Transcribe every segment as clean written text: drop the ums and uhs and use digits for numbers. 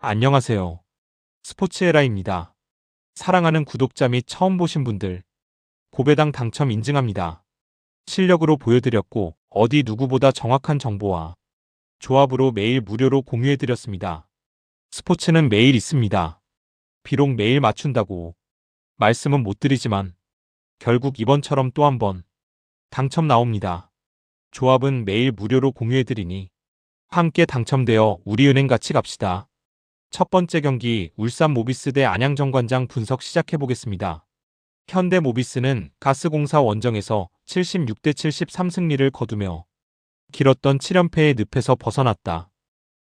안녕하세요. 스포츠에라입니다. 사랑하는 구독자 및 처음 보신 분들, 고배당 당첨 인증합니다. 실력으로 보여드렸고 어디 누구보다 정확한 정보와 조합으로 매일 무료로 공유해드렸습니다. 스포츠는 매일 있습니다. 비록 매일 맞춘다고 말씀은 못 드리지만 결국 이번처럼 또 한 번 당첨 나옵니다. 조합은 매일 무료로 공유해드리니 함께 당첨되어 우리은행 같이 갑시다. 첫 번째 경기 울산 모비스 대 안양정관장 분석 시작해보겠습니다. 현대 모비스는 가스공사 원정에서 76대 73 승리를 거두며 길었던 7연패의 늪에서 벗어났다.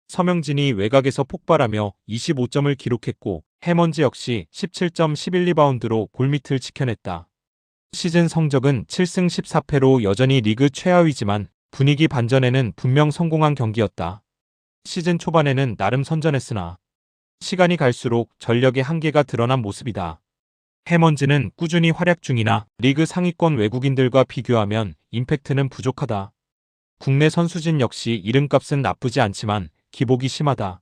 서명진이 외곽에서 폭발하며 25점을 기록했고 해먼즈 역시 17점 11리바운드로 골밑을 지켜냈다. 시즌 성적은 7승 14패로 여전히 리그 최하위지만 분위기 반전에는 분명 성공한 경기였다. 시즌 초반에는 나름 선전했으나 시간이 갈수록 전력의 한계가 드러난 모습이다. 해먼즈는 꾸준히 활약 중이나 리그 상위권 외국인들과 비교하면 임팩트는 부족하다. 국내 선수진 역시 이름값은 나쁘지 않지만 기복이 심하다.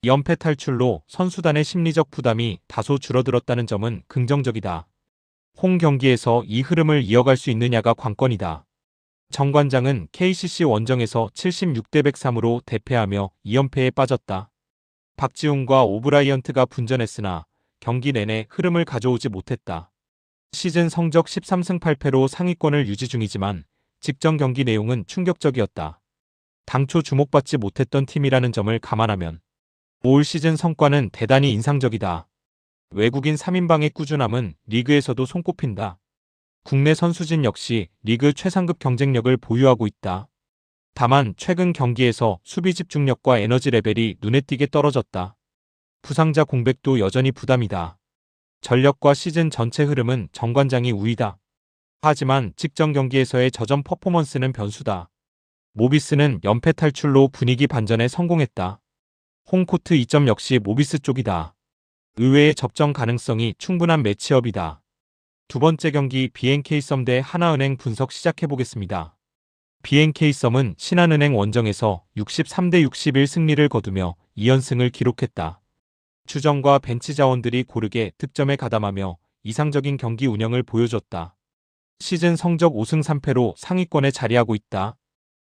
연패 탈출로 선수단의 심리적 부담이 다소 줄어들었다는 점은 긍정적이다. 홈 경기에서 이 흐름을 이어갈 수 있느냐가 관건이다. 정관장은 KCC 원정에서 76대 103으로 대패하며 2연패에 빠졌다. 박지훈과 오브라이언트가 분전했으나 경기 내내 흐름을 가져오지 못했다. 시즌 성적 13승 8패로 상위권을 유지 중이지만 직전 경기 내용은 충격적이었다. 당초 주목받지 못했던 팀이라는 점을 감안하면 올 시즌 성과는 대단히 인상적이다. 외국인 3인방의 꾸준함은 리그에서도 손꼽힌다. 국내 선수진 역시 리그 최상급 경쟁력을 보유하고 있다. 다만 최근 경기에서 수비 집중력과 에너지 레벨이 눈에 띄게 떨어졌다. 부상자 공백도 여전히 부담이다. 전력과 시즌 전체 흐름은 정관장이 우위다. 하지만 직전 경기에서의 저점 퍼포먼스는 변수다. 모비스는 연패 탈출로 분위기 반전에 성공했다. 홈코트 2점 역시 모비스 쪽이다. 의외의 접전 가능성이 충분한 매치업이다. 두 번째 경기 BNK썸 대 하나은행 분석 시작해보겠습니다. BNK썸은 신한은행 원정에서 63대 61 승리를 거두며 2연승을 기록했다. 주전과 벤치 자원들이 고르게 득점에 가담하며 이상적인 경기 운영을 보여줬다. 시즌 성적 5승 3패로 상위권에 자리하고 있다.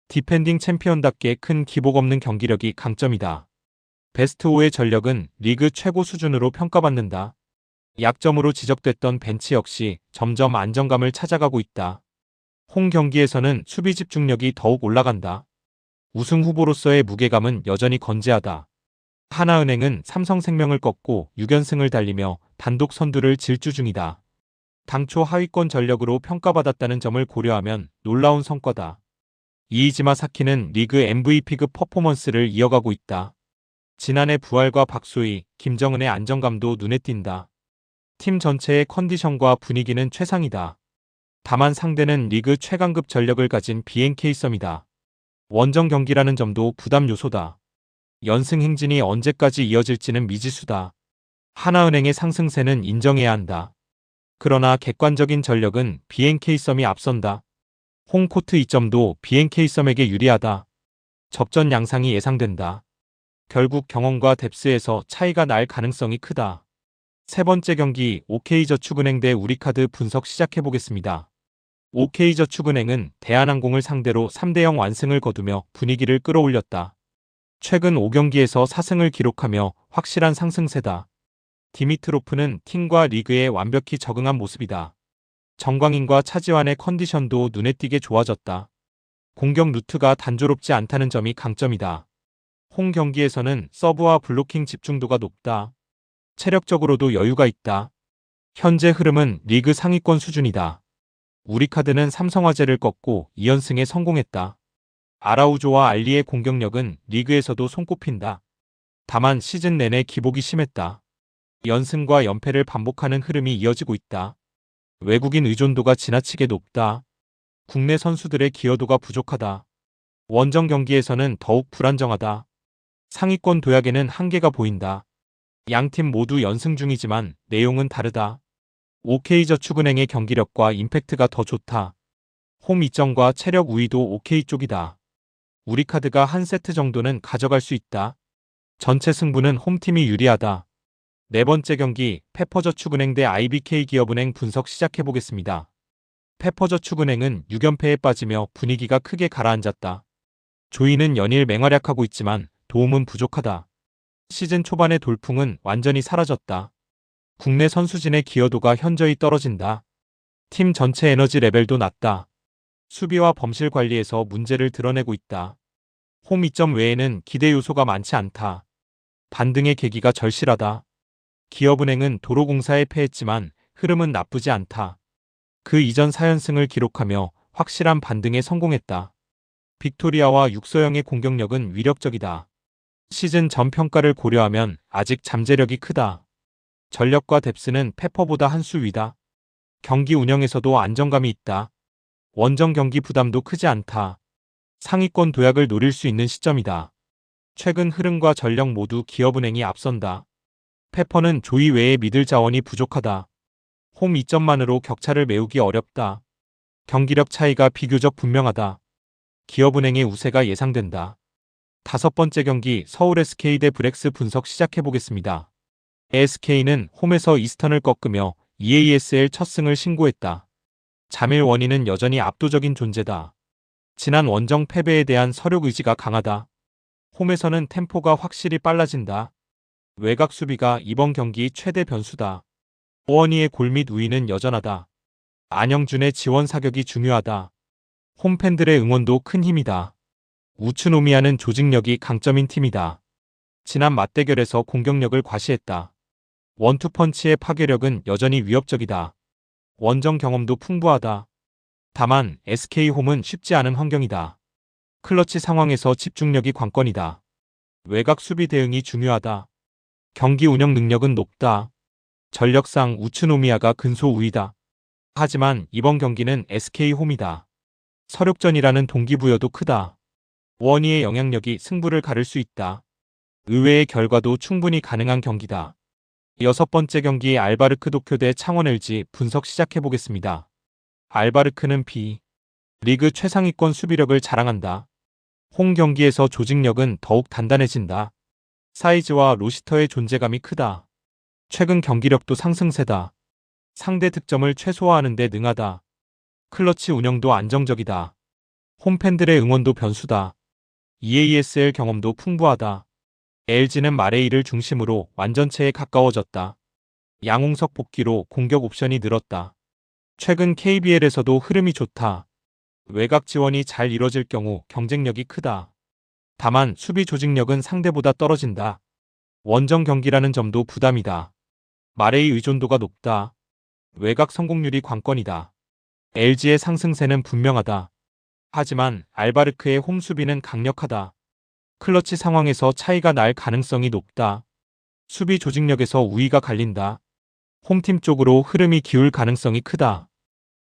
디펜딩 챔피언답게 큰 기복 없는 경기력이 강점이다. 베스트 5의 전력은 리그 최고 수준으로 평가받는다. 약점으로 지적됐던 벤치 역시 점점 안정감을 찾아가고 있다. 홈 경기에서는 수비 집중력이 더욱 올라간다. 우승 후보로서의 무게감은 여전히 건재하다. 하나은행은 삼성생명을 꺾고 6연승을 달리며 단독 선두를 질주 중이다. 당초 하위권 전력으로 평가받았다는 점을 고려하면 놀라운 성과다. 이이지마 사키는 리그 MVP급 퍼포먼스를 이어가고 있다. 지난해 부활과 박소희, 김정은의 안정감도 눈에 띈다. 팀 전체의 컨디션과 분위기는 최상이다. 다만 상대는 리그 최강급 전력을 가진 BNK썸이다. 원정 경기라는 점도 부담 요소다. 연승 행진이 언제까지 이어질지는 미지수다. 하나은행의 상승세는 인정해야 한다. 그러나 객관적인 전력은 BNK썸이 앞선다. 홈코트 2점도 BNK썸에게 유리하다. 접전 양상이 예상된다. 결국 경험과 뎁스에서 차이가 날 가능성이 크다. 세 번째 경기 OK저축은행 대 우리카드 분석 시작해보겠습니다. OK저축은행은 대한항공을 상대로 3대0 완승을 거두며 분위기를 끌어올렸다. 최근 5경기에서 4승을 기록하며 확실한 상승세다. 디미트로프는 팀과 리그에 완벽히 적응한 모습이다. 정광인과 차지환의 컨디션도 눈에 띄게 좋아졌다. 공격 루트가 단조롭지 않다는 점이 강점이다. 홈 경기에서는 서브와 블로킹 집중도가 높다. 체력적으로도 여유가 있다. 현재 흐름은 리그 상위권 수준이다. 우리카드는 삼성화재를 꺾고 2연승에 성공했다. 아라우조와 알리의 공격력은 리그에서도 손꼽힌다. 다만 시즌 내내 기복이 심했다. 연승과 연패를 반복하는 흐름이 이어지고 있다. 외국인 의존도가 지나치게 높다. 국내 선수들의 기여도가 부족하다. 원정 경기에서는 더욱 불안정하다. 상위권 도약에는 한계가 보인다. 양팀 모두 연승 중이지만 내용은 다르다. OK저축은행의 경기력과 임팩트가 더 좋다. 홈 이점과 체력 우위도 OK 쪽이다. 우리카드가 한 세트 정도는 가져갈 수 있다. 전체 승부는 홈팀이 유리하다. 네 번째 경기 페퍼저축은행 대 IBK기업은행 분석 시작해보겠습니다. 페퍼저축은행은 6연패에 빠지며 분위기가 크게 가라앉았다. 조이는 연일 맹활약하고 있지만 도움은 부족하다. 시즌 초반의 돌풍은 완전히 사라졌다. 국내 선수진의 기여도가 현저히 떨어진다. 팀 전체 에너지 레벨도 낮다. 수비와 범실 관리에서 문제를 드러내고 있다. 홈 이점 외에는 기대 요소가 많지 않다. 반등의 계기가 절실하다. 기업은행은 도로공사에 패했지만 흐름은 나쁘지 않다. 그 이전 4연승을 기록하며 확실한 반등에 성공했다. 빅토리아와 육서영의 공격력은 위력적이다. 시즌 전 평가를 고려하면 아직 잠재력이 크다. 전력과 뎁스는 페퍼보다 한 수 위다. 경기 운영에서도 안정감이 있다. 원정 경기 부담도 크지 않다. 상위권 도약을 노릴 수 있는 시점이다. 최근 흐름과 전력 모두 기업은행이 앞선다. 페퍼는 조이 외에 믿을 자원이 부족하다. 홈 2점만으로 격차를 메우기 어렵다. 경기력 차이가 비교적 분명하다. 기업은행의 우세가 예상된다. 다섯 번째 경기 서울 SK 대 브렉스 분석 시작해보겠습니다. SK는 홈에서 이스턴을 꺾으며 EASL 첫 승을 신고했다. 자밀 원인은 여전히 압도적인 존재다. 지난 원정 패배에 대한 서력 의지가 강하다. 홈에서는 템포가 확실히 빨라진다. 외곽 수비가 이번 경기 최대 변수다. 오원희의 골 및 우위는 여전하다. 안영준의 지원 사격이 중요하다. 홈팬들의 응원도 큰 힘이다. 우츠노미야는 조직력이 강점인 팀이다. 지난 맞대결에서 공격력을 과시했다. 원투펀치의 파괴력은 여전히 위협적이다. 원정 경험도 풍부하다. 다만 SK홈은 쉽지 않은 환경이다. 클러치 상황에서 집중력이 관건이다. 외곽 수비 대응이 중요하다. 경기 운영 능력은 높다. 전력상 우츠노미야가 근소 우위다. 하지만 이번 경기는 SK홈이다. 서력전이라는 동기부여도 크다. 원희의 영향력이 승부를 가를 수 있다. 의외의 결과도 충분히 가능한 경기다. 여섯 번째 경기 알바르크 도쿄 대 창원 LG 분석 시작해보겠습니다. 알바르크는 리그 최상위권 수비력을 자랑한다. 홈 경기에서 조직력은 더욱 단단해진다. 사이즈와 로시터의 존재감이 크다. 최근 경기력도 상승세다. 상대 득점을 최소화하는 데 능하다. 클러치 운영도 안정적이다. 홈팬들의 응원도 변수다. EASL 경험도 풍부하다. LG는 마레이를 중심으로 완전체에 가까워졌다. 양홍석 복귀로 공격 옵션이 늘었다. 최근 KBL에서도 흐름이 좋다. 외곽 지원이 잘 이뤄질 경우 경쟁력이 크다. 다만 수비 조직력은 상대보다 떨어진다. 원정 경기라는 점도 부담이다. 마레이 의존도가 높다. 외곽 성공률이 관건이다. LG의 상승세는 분명하다. 하지만 알바르크의 홈 수비는 강력하다. 클러치 상황에서 차이가 날 가능성이 높다. 수비 조직력에서 우위가 갈린다. 홈팀 쪽으로 흐름이 기울 가능성이 크다.